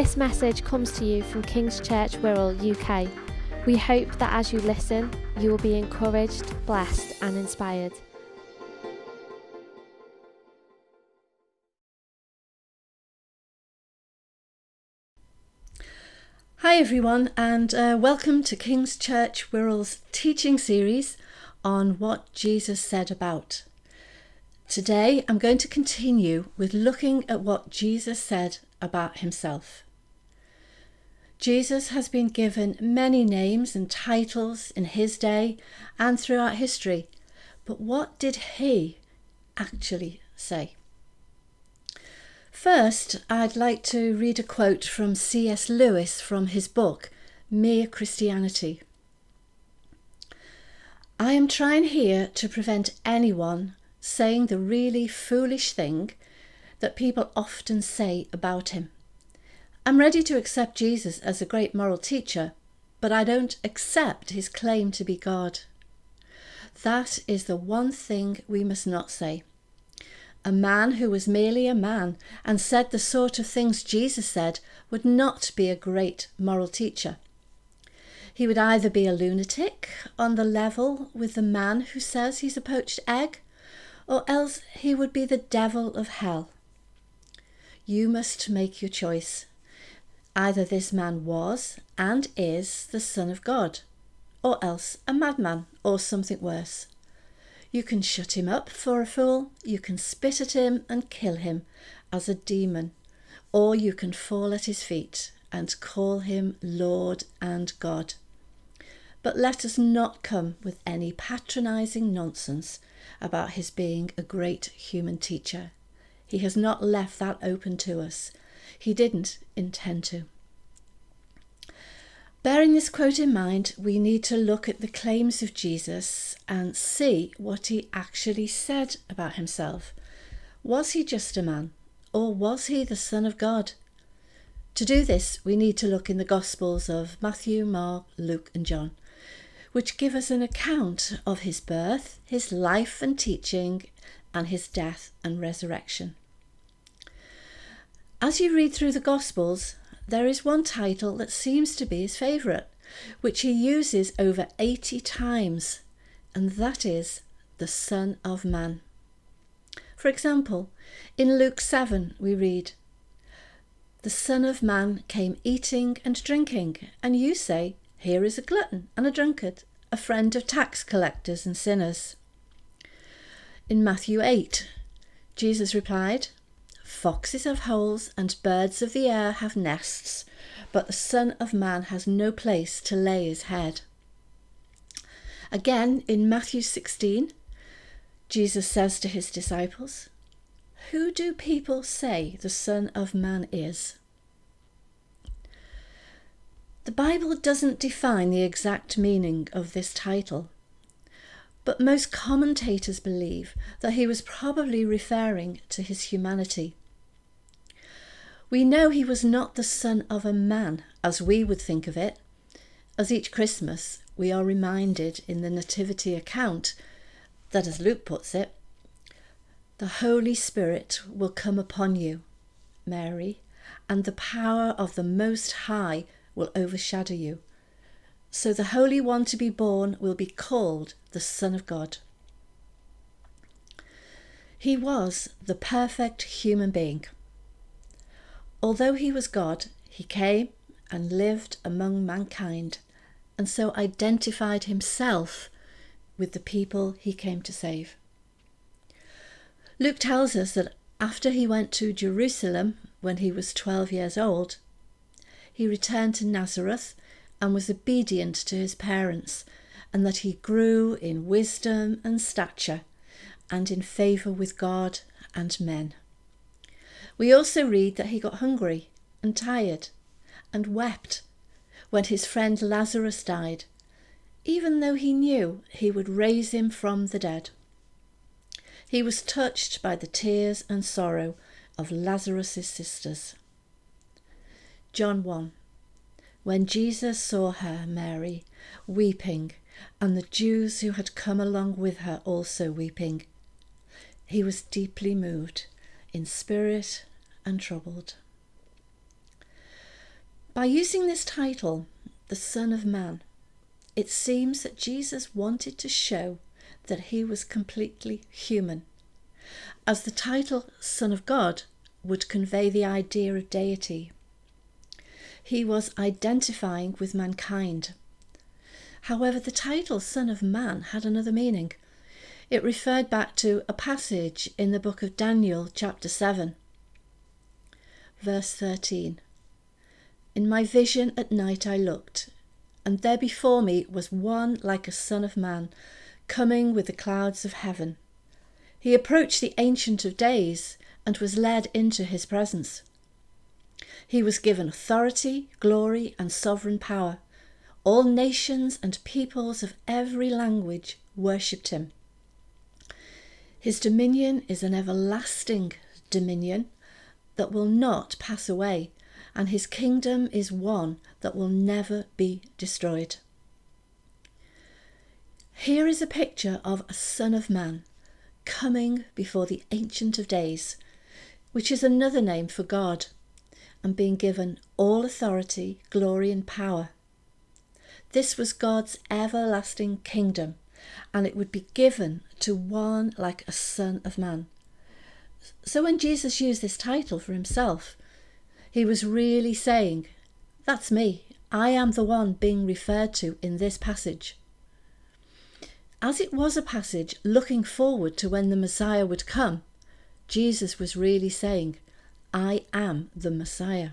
This message comes to you from King's Church Wirral, UK. We hope that as you listen, you will be encouraged, blessed and inspired. Hi everyone, and welcome to King's Church Wirral's teaching series on what Jesus said about. Today I'm going to continue with looking at what Jesus said about himself. Jesus has been given many names and titles in his day and throughout history, but what did he actually say? First, I'd like to read a quote from C.S. Lewis from his book, Mere Christianity. I am trying here to prevent anyone saying the really foolish thing that people often say about him. I'm ready to accept Jesus as a great moral teacher, but I don't accept his claim to be God. That is the one thing we must not say. A man who was merely a man and said the sort of things Jesus said would not be a great moral teacher. He would either be a lunatic on the level with the man who says he's a poached egg, or else he would be the devil of hell. You must make your choice. Either this man was and is the Son of God, or else a madman or something worse. You can shut him up for a fool, you can spit at him and kill him as a demon, or you can fall at his feet and call him Lord and God. But let us not come with any patronising nonsense about his being a great human teacher. He has not left that open to us. He didn't intend to. Bearing this quote in mind, we need to look at the claims of Jesus and see what he actually said about himself. Was he just a man, or was he the Son of God? To do this, we need to look in the Gospels of Matthew, Mark, Luke and John, which give us an account of his birth, his life and teaching, and his death and resurrection. As you read through the Gospels, there is one title that seems to be his favourite, which he uses over 80 times, and that is the Son of Man. For example, in Luke 7 we read, "The Son of Man came eating and drinking, and you say, 'Here is a glutton and a drunkard, a friend of tax collectors and sinners.'" In Matthew 8, Jesus replied, "Foxes have holes and birds of the air have nests, but the Son of Man has no place to lay his head." Again, in Matthew 16, Jesus says to his disciples, "Who do people say the Son of Man is?" The Bible doesn't define the exact meaning of this title, but most commentators believe that he was probably referring to his humanity. We know he was not the son of a man as we would think of it, as each Christmas we are reminded in the Nativity account that, as Luke puts it, "The Holy Spirit will come upon you, Mary, and the power of the Most High will overshadow you. So the Holy One to be born will be called the Son of God." He was the perfect human being. Although he was God, he came and lived among mankind, and so identified himself with the people he came to save. Luke tells us that after he went to Jerusalem when he was 12 years old, he returned to Nazareth and was obedient to his parents, and that he grew in wisdom and stature and in favour with God and men. We also read that he got hungry and tired and wept when his friend Lazarus died, even though he knew he would raise him from the dead. He was touched by the tears and sorrow of Lazarus' sisters. John 1. When Jesus saw her, Mary, weeping, and the Jews who had come along with her also weeping, he was deeply moved in spirit and troubled. By using this title, the Son of Man, it seems that Jesus wanted to show that he was completely human, as the title Son of God would convey the idea of deity. He was identifying with mankind. However, the title Son of Man had another meaning. It referred back to a passage in the book of Daniel, chapter 7, verse 13. In my vision at night I looked, and there before me was one like a son of man, coming with the clouds of heaven. He approached the Ancient of Days and was led into his presence. He was given authority, glory, and sovereign power. All nations and peoples of every language worshipped him. His dominion is an everlasting dominion that will not pass away, and his kingdom is one that will never be destroyed. Here is a picture of a Son of Man coming before the Ancient of Days, which is another name for God, and being given all authority, glory, and power. This was God's everlasting kingdom, and it would be given to one like a Son of Man. So when Jesus used this title for himself, he was really saying, that's me. I am the one being referred to in this passage. As it was a passage looking forward to when the Messiah would come, Jesus was really saying, I am the Messiah.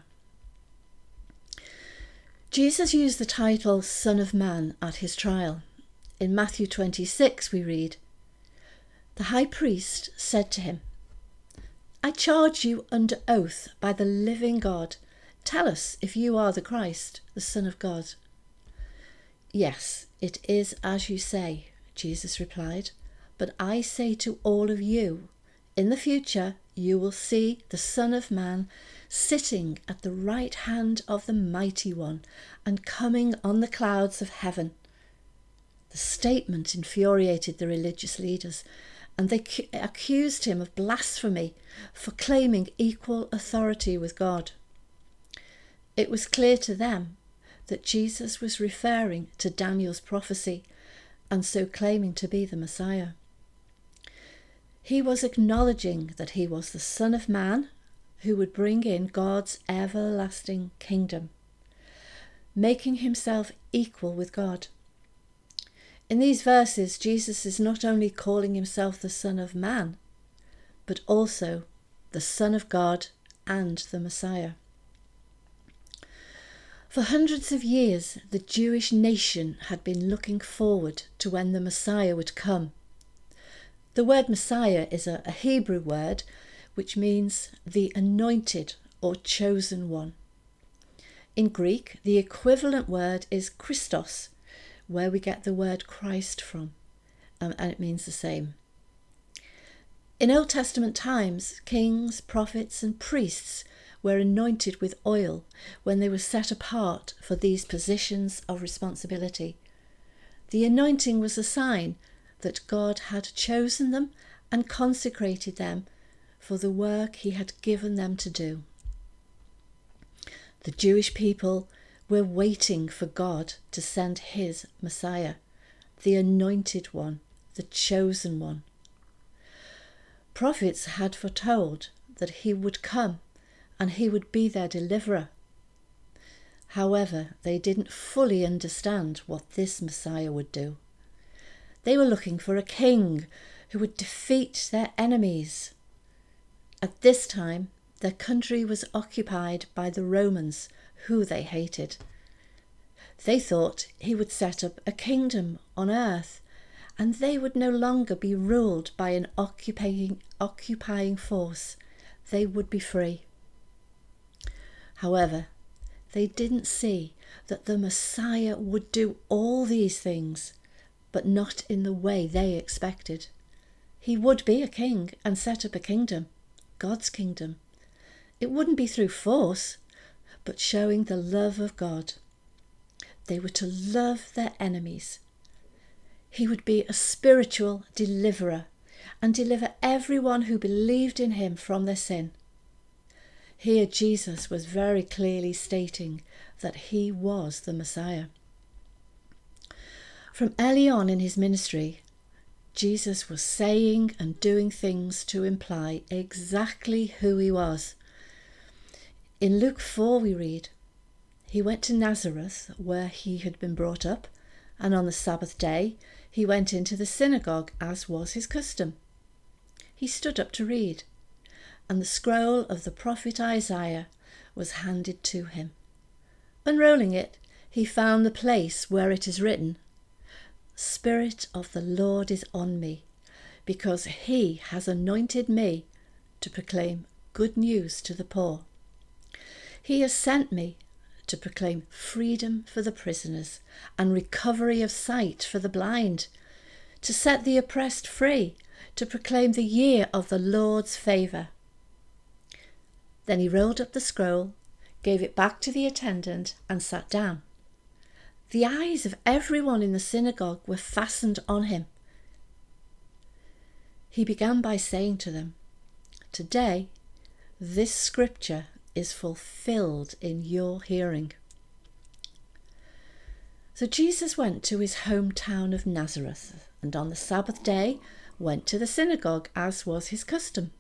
Jesus used the title Son of Man at his trial. In Matthew 26 we read, the high priest said to him, I charge you under oath by the living God, tell us if you are the Christ, the Son of God. Yes, it is as you say, Jesus replied, but I say to all of you, in the future you will see the Son of Man sitting at the right hand of the Mighty One and coming on the clouds of heaven. The statement infuriated the religious leaders, and they accused him of blasphemy for claiming equal authority with God. It was clear to them that Jesus was referring to Daniel's prophecy and so claiming to be the Messiah. He was acknowledging that he was the Son of Man who would bring in God's everlasting kingdom, making himself equal with God. In these verses, Jesus is not only calling himself the Son of Man, but also the Son of God and the Messiah. For hundreds of years, the Jewish nation had been looking forward to when the Messiah would come. The word Messiah is a Hebrew word which means the anointed or chosen one. In Greek, the equivalent word is Christos, where we get the word Christ from, and it means the same. In Old Testament times, kings, prophets, and priests were anointed with oil when they were set apart for these positions of responsibility. The anointing was a sign that God had chosen them and consecrated them for the work he had given them to do. The Jewish people were waiting for God to send his Messiah, the anointed one, the chosen one. Prophets had foretold that he would come and he would be their deliverer. However, they didn't fully understand what this Messiah would do. They were looking for a king who would defeat their enemies. At this time, their country was occupied by the Romans, who they hated. They thought he would set up a kingdom on earth, and they would no longer be ruled by an occupying force. They would be free. However, they didn't see that the Messiah would do all these things, but not in the way they expected. He would be a king and set up a kingdom, God's kingdom. It wouldn't be through force, but showing the love of God. They were to love their enemies. He would be a spiritual deliverer and deliver everyone who believed in him from their sin. Here Jesus was very clearly stating that he was the Messiah. From early on in his ministry, Jesus was saying and doing things to imply exactly who he was. In Luke 4 we read, "He went to Nazareth where he had been brought up, and on the Sabbath day he went into the synagogue as was his custom. He stood up to read, and the scroll of the prophet Isaiah was handed to him. Unrolling it, he found the place where it is written, 'Spirit of the Lord is on me, because he has anointed me to proclaim good news to the poor. He has sent me to proclaim freedom for the prisoners and recovery of sight for the blind, to set the oppressed free, to proclaim the year of the Lord's favour.' Then he rolled up the scroll, gave it back to the attendant, and sat down. The eyes of everyone in the synagogue were fastened on him. He began by saying to them, 'Today, this scripture is fulfilled in your hearing.' So Jesus went to his hometown of Nazareth, and on the Sabbath day went to the synagogue as was his custom.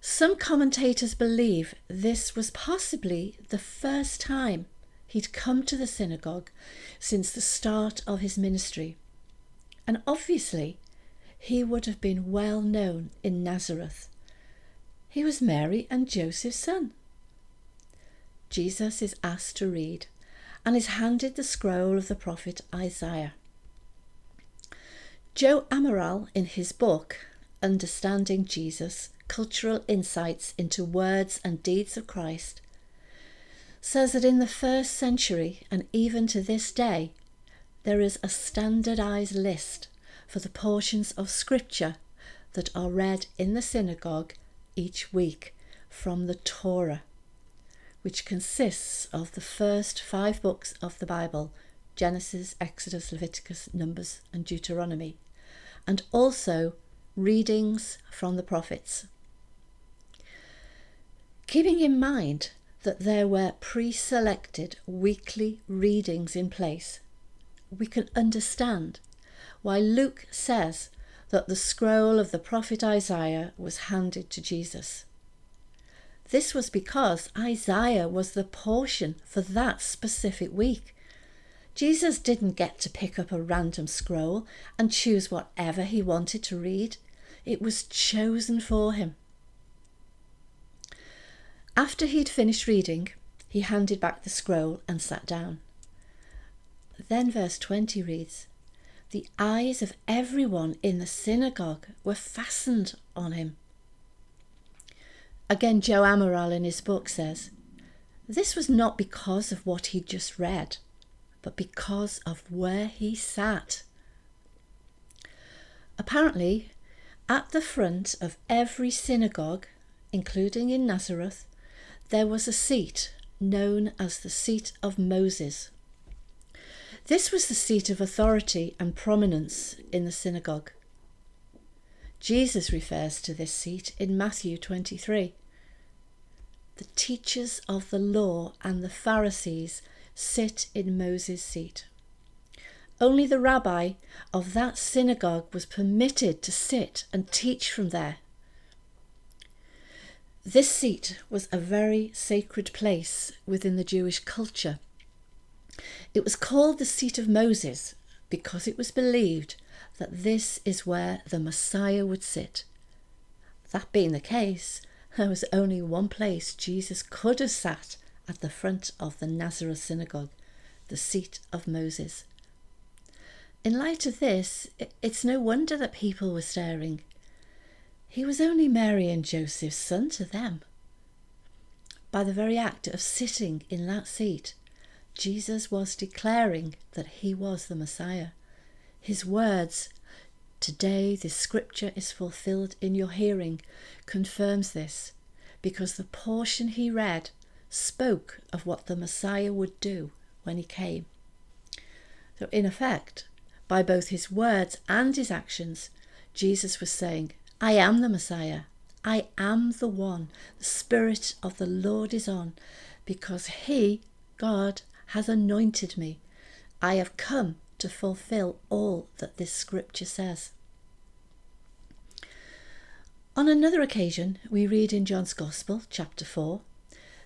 Some commentators believe this was possibly the first time he'd come to the synagogue since the start of his ministry, and obviously he would have been well known in Nazareth. He was Mary and Joseph's son. Jesus is asked to read and is handed the scroll of the prophet Isaiah. Joe Amaral, in his book Understanding Jesus, Cultural Insights into Words and Deeds of Christ, says that in the first century and even to this day, there is a standardized list for the portions of scripture that are read in the synagogue each week from the Torah, which consists of the first 5 books of the Bible, Genesis, Exodus, Leviticus, Numbers, and Deuteronomy, and also readings from the prophets. Keeping in mind that there were pre-selected weekly readings in place, we can understand why Luke says that the scroll of the prophet Isaiah was handed to Jesus. This was because Isaiah was the portion for that specific week. Jesus didn't get to pick up a random scroll and choose whatever he wanted to read. It was chosen for him. After he'd finished reading, he handed back the scroll and sat down. Then verse 20 reads, "The eyes of everyone in the synagogue were fastened on him." Again, Joe Amaral in his book says, this was not because of what he'd just read, but because of where he sat. Apparently, at the front of every synagogue, including in Nazareth, there was a seat known as the seat of Moses. This was the seat of authority and prominence in the synagogue. Jesus refers to this seat in Matthew 23. The teachers of the law and the Pharisees sit in Moses' seat. Only the rabbi of that synagogue was permitted to sit and teach from there. This seat was a very sacred place within the Jewish culture. It was called the seat of Moses because it was believed that this is where the Messiah would sit. That being the case, there was only one place Jesus could have sat at the front of the Nazareth synagogue, the seat of Moses. In light of this, it's no wonder that people were staring. He was only Mary and Joseph's son to them. By the very act of sitting in that seat, Jesus was declaring that he was the Messiah. His words, "Today this scripture is fulfilled in your hearing," confirms this, because the portion he read spoke of what the Messiah would do when he came. So in effect, by both his words and his actions, Jesus was saying, "I am the Messiah. I am the one. The Spirit of the Lord is on, because he, God, has anointed me. I have come to fulfill all that this scripture says. On another occasion, we read in John's Gospel, chapter 4,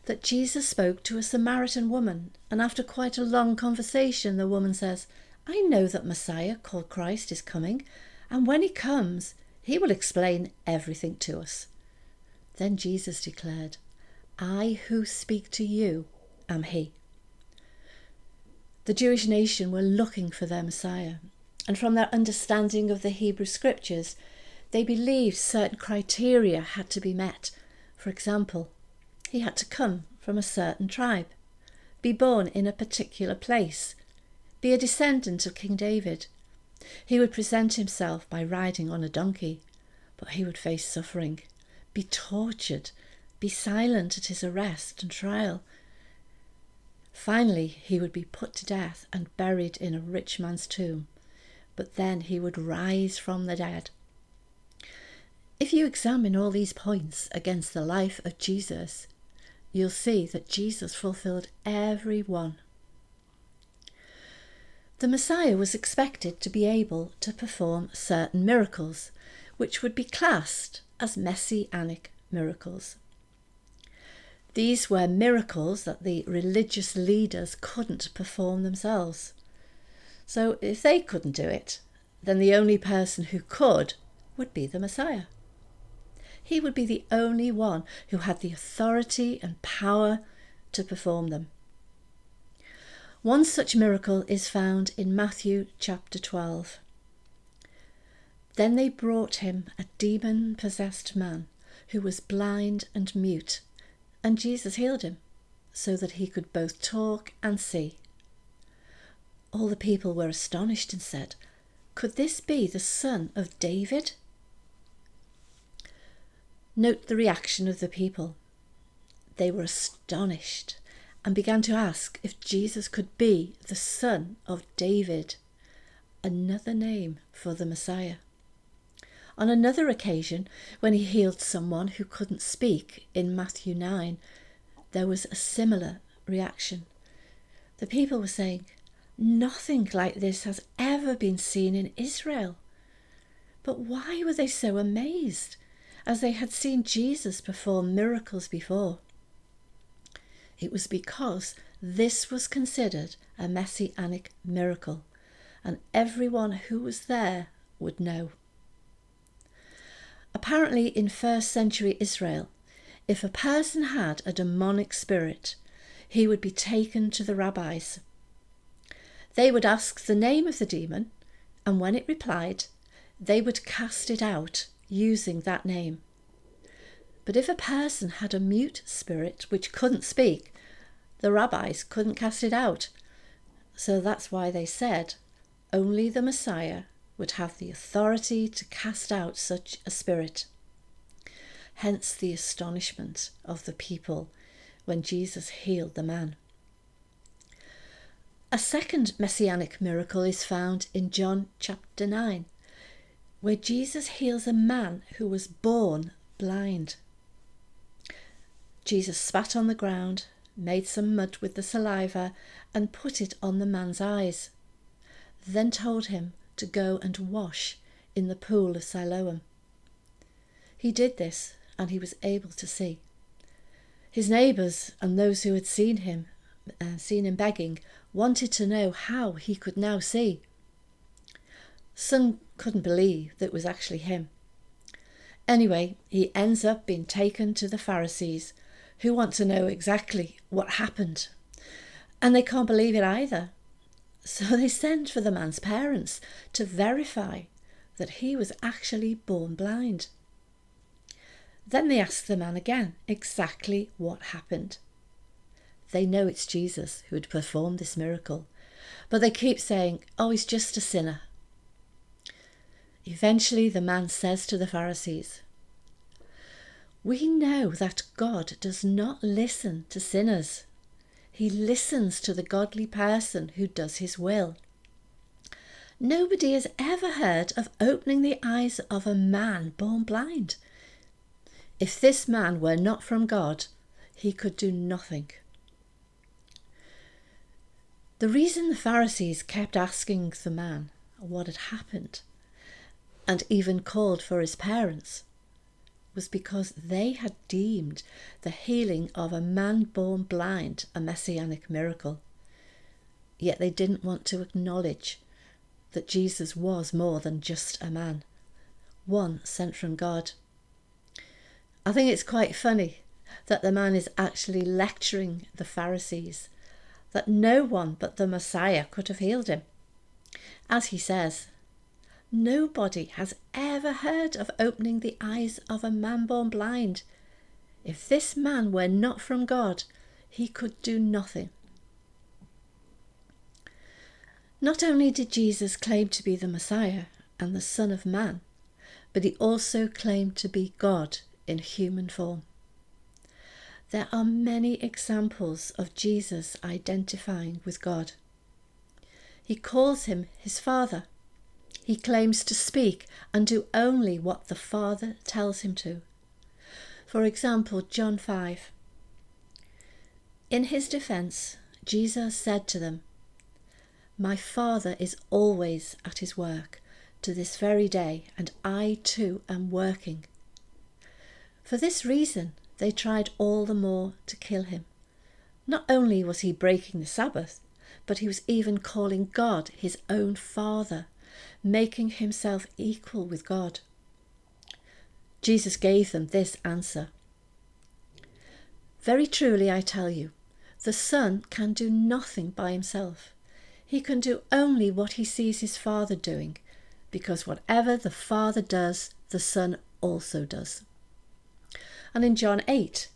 that Jesus spoke to a Samaritan woman, and after quite a long conversation, the woman says, I know that Messiah, called Christ, is coming, and when he comes, he will explain everything to us. Then Jesus declared, I who speak to you am he. The Jewish nation were looking for their Messiah, and from their understanding of the Hebrew scriptures, they believed certain criteria had to be met. For example, he had to come from a certain tribe, be born in a particular place, be a descendant of King David. He would present himself by riding on a donkey, but he would face suffering, be tortured, be silent at his arrest and trial. Finally, he would be put to death and buried in a rich man's tomb, but then he would rise from the dead. If you examine all these points against the life of Jesus, you'll see that Jesus fulfilled every one. The Messiah was expected to be able to perform certain miracles, which would be classed as messianic miracles. These were miracles that the religious leaders couldn't perform themselves. So if they couldn't do it, then the only person who could would be the Messiah. He would be the only one who had the authority and power to perform them. One such miracle is found in Matthew chapter 12. Then they brought him a demon-possessed man who was blind and mute, and Jesus healed him so that he could both talk and see. All the people were astonished and said, Could this be the son of David? Note the reaction of the people. They were astonished and began to ask if Jesus could be the son of David, another name for the Messiah. On another occasion, when he healed someone who couldn't speak in Matthew 9, there was a similar reaction. The people were saying, Nothing like this has ever been seen in Israel. But why were they so amazed, as they had seen Jesus perform miracles before? It was because this was considered a messianic miracle, and everyone who was there would know. Apparently, in first century Israel, if a person had a demonic spirit, he would be taken to the rabbis. They would ask the name of the demon, and when it replied, they would cast it out using that name. But if a person had a mute spirit which couldn't speak, the rabbis couldn't cast it out. So that's why they said only the Messiah would have the authority to cast out such a spirit. Hence the astonishment of the people when Jesus healed the man. A second messianic miracle is found in John chapter 9, where Jesus heals a man who was born blind. Jesus spat on the ground, made some mud with the saliva, and put it on the man's eyes, then told him to go and wash in the pool of Siloam. He did this, and he was able to see. His neighbours and those who had seen him begging wanted to know how he could now see. Some couldn't believe that it was actually him. Anyway, he ends up being taken to the Pharisees, who want to know exactly what happened. And they can't believe it either. So they send for the man's parents to verify that he was actually born blind. Then they ask the man again exactly what happened. They know it's Jesus who had performed this miracle, but they keep saying, oh, he's just a sinner. Eventually the man says to the Pharisees, we know that God does not listen to sinners. He listens to the godly person who does his will. Nobody has ever heard of opening the eyes of a man born blind. If this man were not from God, he could do nothing. The reason the Pharisees kept asking the man what had happened, and even called for his parents, was because they had deemed the healing of a man born blind a messianic miracle. Yet they didn't want to acknowledge that Jesus was more than just a man, one sent from God. I think it's quite funny that the man is actually lecturing the Pharisees that no one but the Messiah could have healed him. As he says, nobody has ever heard of opening the eyes of a man born blind. If this man were not from God, he could do nothing. Not only did Jesus claim to be the Messiah and the Son of Man, but he also claimed to be God in human form. There are many examples of Jesus identifying with God. He calls him his Father. He claims to speak and do only what the Father tells him to. For example, John 5. In his defense, Jesus said to them, "My Father is always at his work to this very day, and I too am working." For this reason, they tried all the more to kill him. Not only was he breaking the Sabbath, but he was even calling God his own Father, making himself equal with God. Jesus gave them this answer: "Very truly I tell you, the Son can do nothing by himself. He can do only what he sees his Father doing, because whatever the Father does, the Son also does." And in John 8,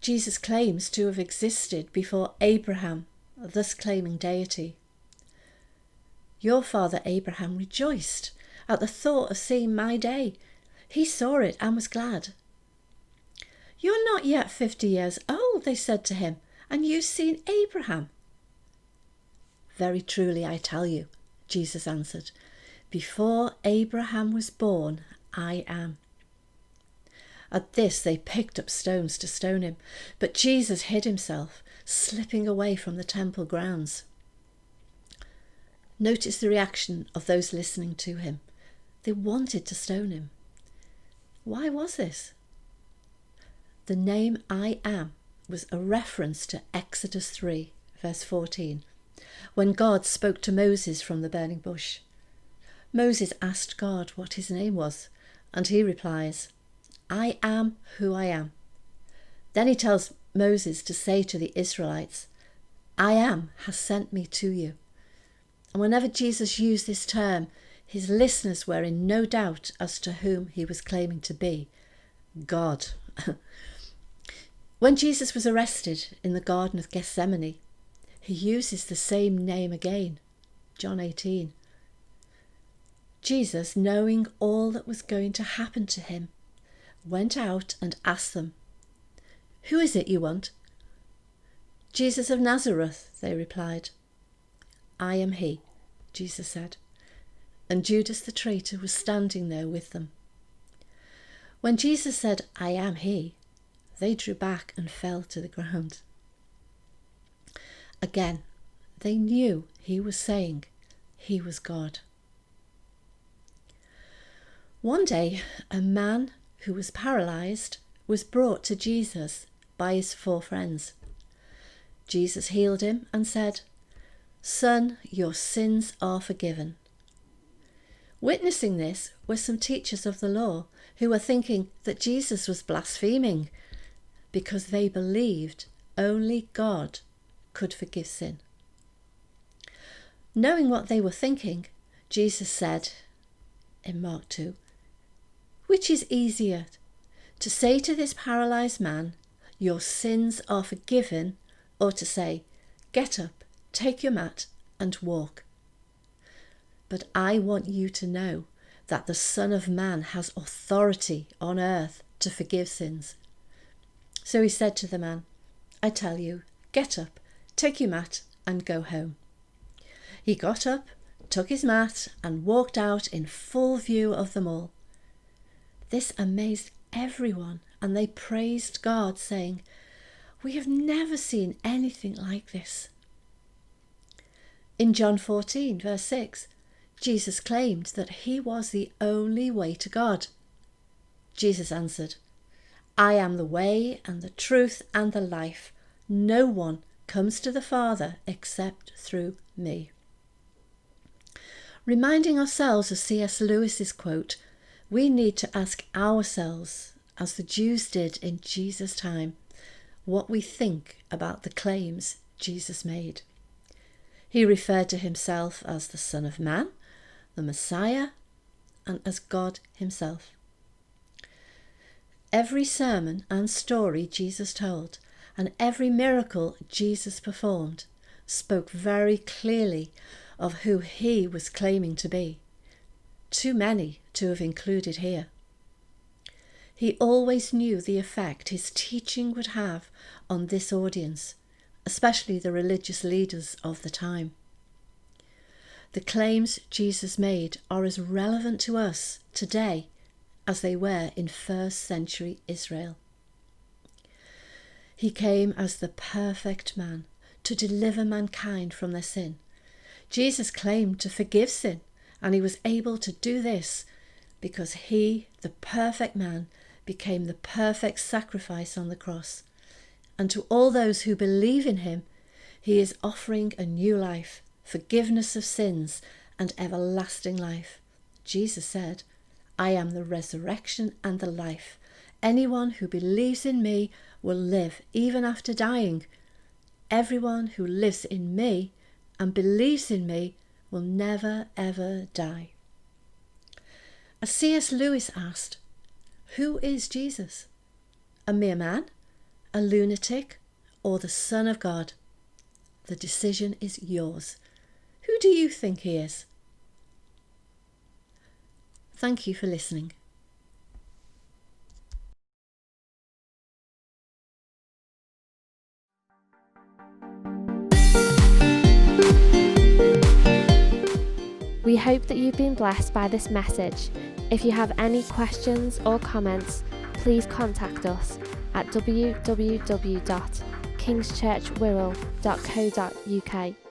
Jesus claims to have existed before Abraham, thus claiming deity. "Your father Abraham rejoiced at the thought of seeing my day. He saw it and was glad." "You're not yet 50 years old," they said to him, "and you've seen Abraham." "Very truly I tell you," Jesus answered, "before Abraham was born, I am." At this they picked up stones to stone him, but Jesus hid himself, slipping away from the temple grounds. Notice the reaction of those listening to him. They wanted to stone him. Why was this? The name I am was a reference to Exodus 3, verse 14, when God spoke to Moses from the burning bush. Moses asked God what his name was, and he replies, "I am who I am." Then he tells Moses to say to the Israelites, "I am has sent me to you." And whenever Jesus used this term, his listeners were in no doubt as to whom he was claiming to be: God. When Jesus was arrested in the Garden of Gethsemane, he uses the same name again, John 18. Jesus, knowing all that was going to happen to him, went out and asked them, "Who is it you want?" "Jesus of Nazareth," they replied. "I am he," Jesus said, and Judas the traitor was standing there with them. When Jesus said, "I am he," they drew back and fell to the ground. Again, they knew he was saying he was God. One day, a man who was paralysed was brought to Jesus by his 4 friends. Jesus healed him and said, "Son, your sins are forgiven." Witnessing this were some teachers of the law who were thinking that Jesus was blaspheming because they believed only God could forgive sin. Knowing what they were thinking, Jesus said in Mark 2, "Which is easier, to say to this paralysed man, 'Your sins are forgiven,' or to say, 'Get up, take your mat and walk'? But I want you to know that the Son of Man has authority on earth to forgive sins." So he said to the man, "I tell you, get up, take your mat and go home." He got up, took his mat and walked out in full view of them all. This amazed everyone and they praised God, saying, "We have never seen anything like this." In John 14, verse 6, Jesus claimed that he was the only way to God. Jesus answered, "I am the way and the truth and the life. No one comes to the Father except through me." Reminding ourselves of C.S. Lewis's quote, we need to ask ourselves, as the Jews did in Jesus' time, what we think about the claims Jesus made. He referred to himself as the Son of Man, the Messiah, and as God himself. Every sermon and story Jesus told, and every miracle Jesus performed, spoke very clearly of who he was claiming to be. Too many to have included here. He always knew the effect his teaching would have on this audience, especially the religious leaders of the time. The claims Jesus made are as relevant to us today as they were in first century Israel. He came as the perfect man to deliver mankind from their sin. Jesus claimed to forgive sin, and he was able to do this because he, the perfect man, became the perfect sacrifice on the cross. And to all those who believe in him, he is offering a new life, forgiveness of sins, and everlasting life. Jesus said, "I am the resurrection and the life. Anyone who believes in me will live even after dying. Everyone who lives in me and believes in me will never ever die." As C.S. Lewis asked, who is Jesus? A mere man? A lunatic? Or the Son of God? The decision is yours. Who do you think he is? Thank you for listening. We hope that you've been blessed by this message. If you have any questions or comments, please contact us at www.kingschurchwirral.co.uk.